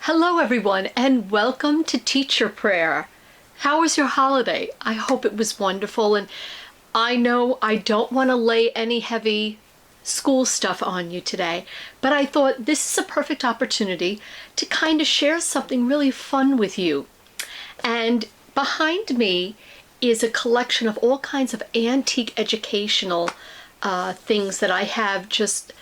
Hello everyone and welcome to Teacher Prayer. How was your holiday? I hope it was wonderful, and I know I don't want to lay any heavy school stuff on you today, but I thought this is a perfect opportunity to kind of share something really fun with you. And behind me is a collection of all kinds of antique educational things that I have just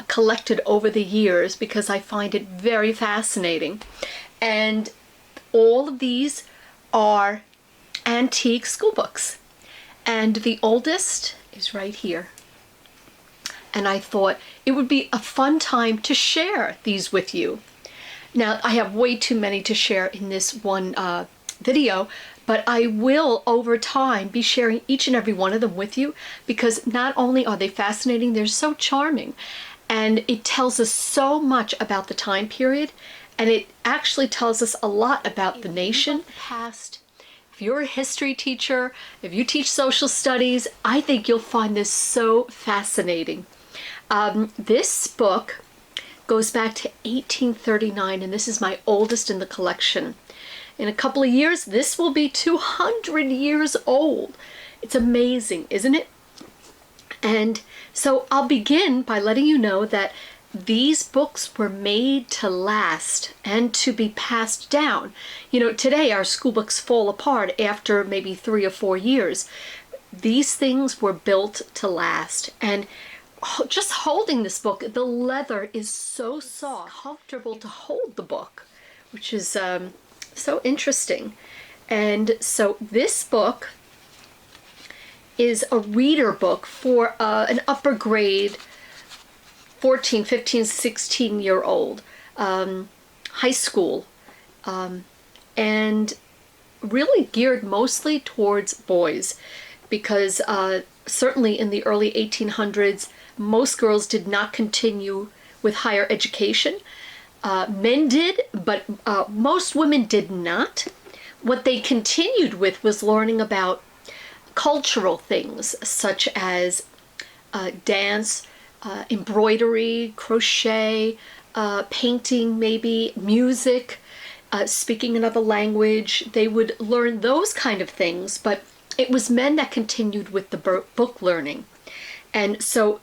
collected over the years because I find it very fascinating. And all of these are antique school books. And the oldest is right here. And I thought it would be a fun time to share these with you. Now, I have way too many to share in this one video, but I will over time be sharing each and every one of them with you because not only are they fascinating, they're so charming. And it tells us so much about the time period, and it actually tells us a lot about the nation. Past. If you're a history teacher, if you teach social studies, I think you'll find this so fascinating. This book goes back to 1839, and this is my oldest in the collection. In a couple of years, this will be 200 years old. It's amazing, isn't it? And so I'll begin by letting you know that these books were made to last and to be passed down. You know, today our school books fall apart after maybe 3 or 4 years. These things were built to last. And just holding this book, the leather is so soft, comfortable to hold the book, which is so interesting. And so this book is a reader book for an upper grade 14, 15, 16-year-old high school, and really geared mostly towards boys because certainly in the early 1800s most girls did not continue with higher education. Men did, but most women did not. What they continued with was learning about cultural things such as dance, embroidery, crochet, painting, maybe music, speaking another language. They would learn those kind of things, but it was men that continued with the book learning. And so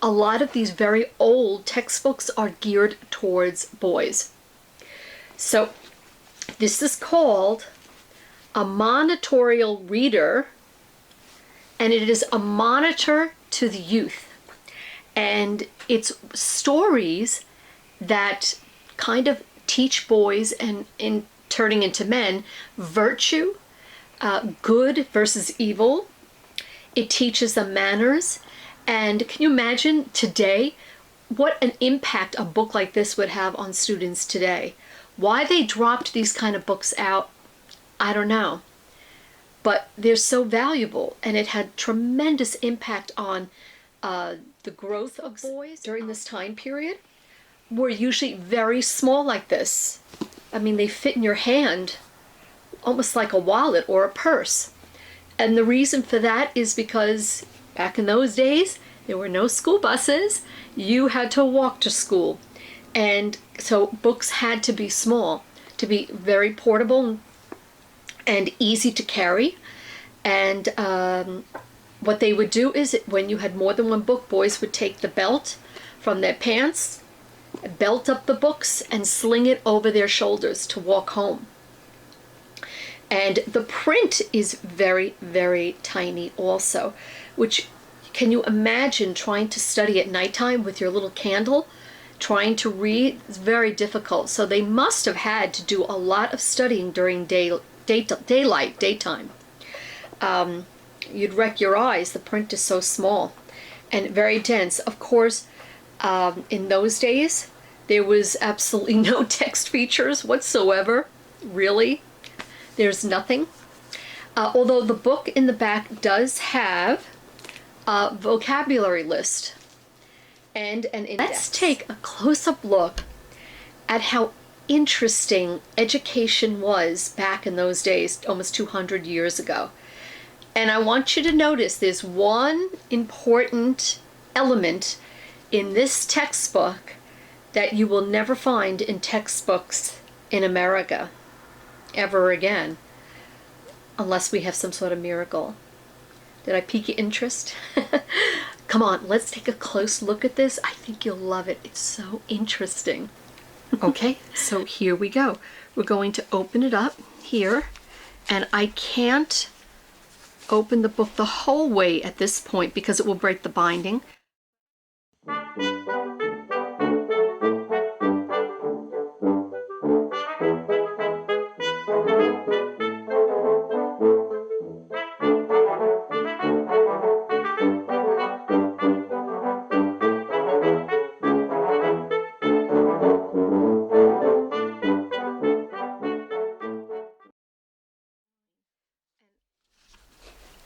a lot of these very old textbooks are geared towards boys. So this is called a monitorial reader, and it is a monitor to the youth. And it's stories that kind of teach boys, and in turning into men, virtue, good versus evil. It teaches them manners. And can you imagine today what an impact a book like this would have on students today? Why they dropped these kind of books out, I don't know. But they're so valuable, and it had tremendous impact on the growth of boys during this time period. Were usually very small like this. I mean, they fit in your hand almost like a wallet or a purse. And the reason for that is because back in those days, there were no school buses. You had to walk to school. And so books had to be small, to be very portable and easy to carry. And what they would do is when you had more than one book, boys would take the belt from their pants, belt up the books, and sling it over their shoulders to walk home. And the print is very, very tiny also, which can you imagine trying to study at nighttime with your little candle? Trying to read is very difficult. So they must have had to do a lot of studying during daytime. You'd wreck your eyes. The print is so small and very dense. Of course, in those days, there was absolutely no text features whatsoever. Really, there's nothing. Although the book in the back does have a vocabulary list and an index. Let's take a close-up look at how interesting education was back in those days, almost 200 years ago. And I want you to notice there's one important element in this textbook that you will never find in textbooks in America ever again, unless we have some sort of miracle. Did I pique your interest? Come on, let's take a close look at this. I think you'll love it. It's so interesting. Okay, so here we go. We're going to open it up here, and I can't open the book the whole way at this point because it will break the binding.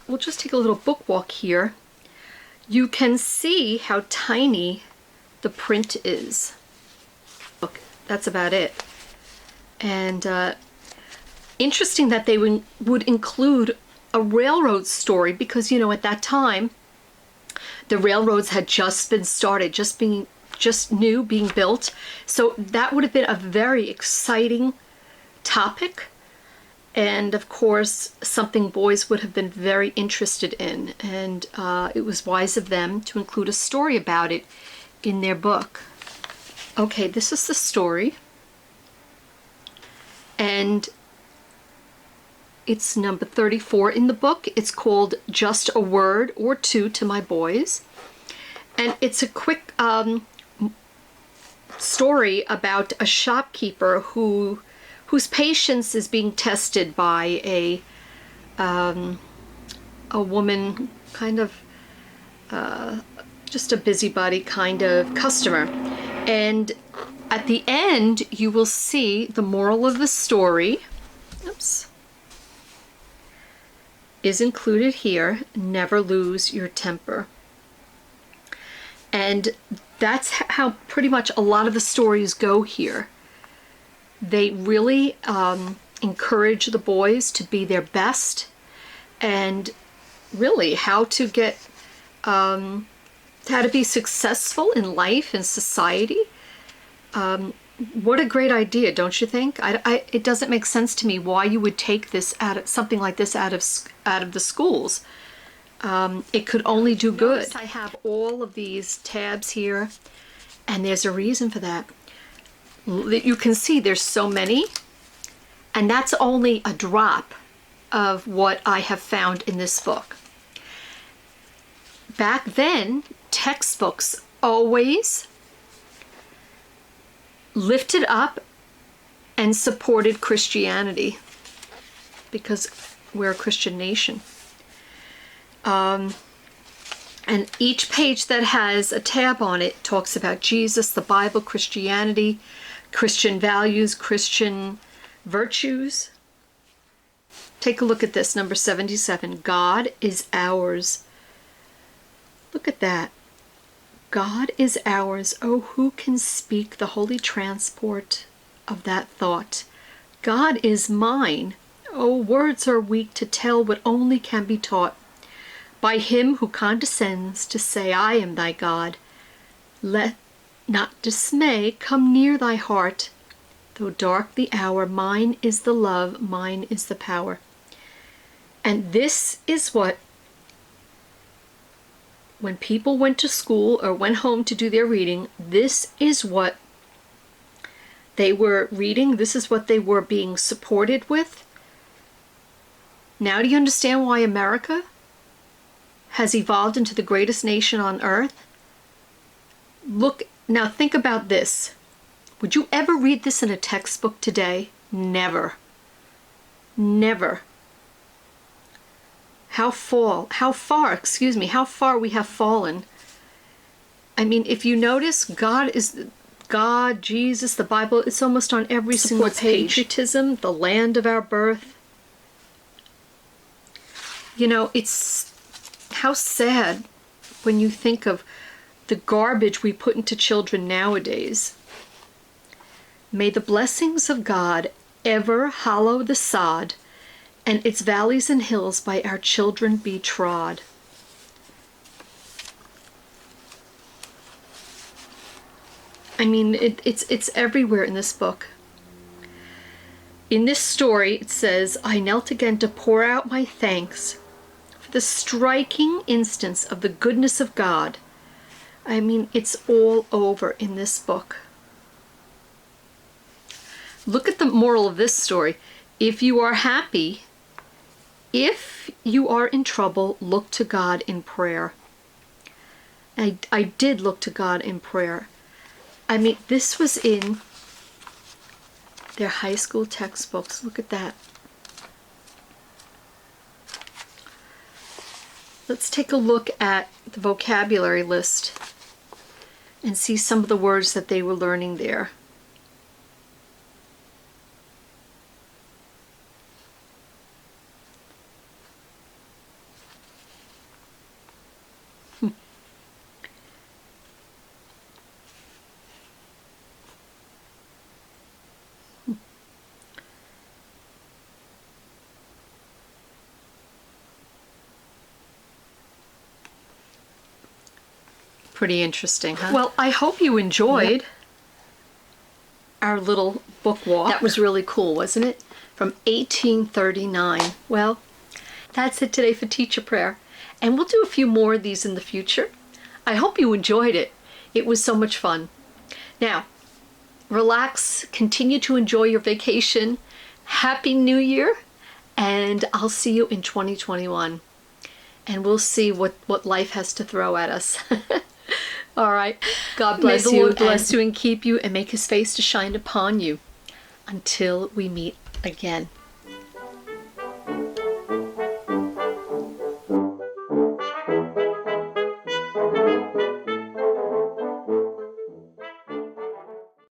We'll just take a little book walk here. You can see how tiny the print is. Look, that's about it. And interesting that they would include a railroad story because, you know, at that time, the railroads had just been started, just new, being built. So that would have been a very exciting topic. And of course, something boys would have been very interested in. And it was wise of them to include a story about it in their book. Okay, this is the story. And it's number 34 in the book. It's called Just a Word or Two to My Boys. And it's a quick story about a shopkeeper whose patience is being tested by a woman, kind of just a busybody kind of customer. And at the end, you will see the moral of the story. Oops. Is included here. Never lose your temper. And that's how pretty much a lot of the stories go here. They really encourage the boys to be their best, and really how to get how to be successful in life and society. What a great idea, don't you think? It doesn't make sense to me why you would take this something like this out of the schools. It could only do good. Notice I have all of these tabs here, and there's a reason for that. You can see there's so many, and that's only a drop of what I have found in this book. Back then, textbooks always lifted up and supported Christianity because we're a Christian nation. And each page that has a tab on it talks about Jesus, the Bible, Christianity, Christian values, Christian virtues. Take a look at this, number 77. God is ours. Look at that. God is ours. Oh, who can speak the holy transport of that thought? God is mine. Oh, words are weak to tell what only can be taught by him who condescends to say, I am thy God. Let not dismay come near thy heart. Though dark the hour, mine is the love, mine is the power. And this is what, when people went to school or went home to do their reading, this is what they were reading. This is what they were being supported with. Now do you understand why America has evolved into the greatest nation on earth? Look, now think about this. Would you ever read this in a textbook today? Never. Never. How far we have fallen. I mean, if you notice, God, Jesus, the Bible, it's almost on every single page. Patriotism, the land of our birth. You know, it's how sad when you think of the garbage we put into children nowadays. May the blessings of God ever hallow the sod, and its valleys and hills by our children be trod. I mean, it's everywhere in this book. In this story, it says, I knelt again to pour out my thanks for the striking instance of the goodness of God. I mean, it's all over in this book. Look at the moral of this story. If you are happy, if you are in trouble, look to God in prayer. I did look to God in prayer. I mean, this was in their high school textbooks. Look at that. Let's take a look at the vocabulary list and see some of the words that they were learning there. Pretty interesting, huh? Well, I hope you enjoyed our little book walk. That was really cool, wasn't it? From 1839. Well, that's it today for Teacher Prayer. And we'll do a few more of these in the future. I hope you enjoyed it. It was so much fun. Now, relax, continue to enjoy your vacation. Happy New Year, and I'll see you in 2021. And we'll see what life has to throw at us. All right. God bless May the you. Lord bless you and keep you and make his face to shine upon you. Until we meet again.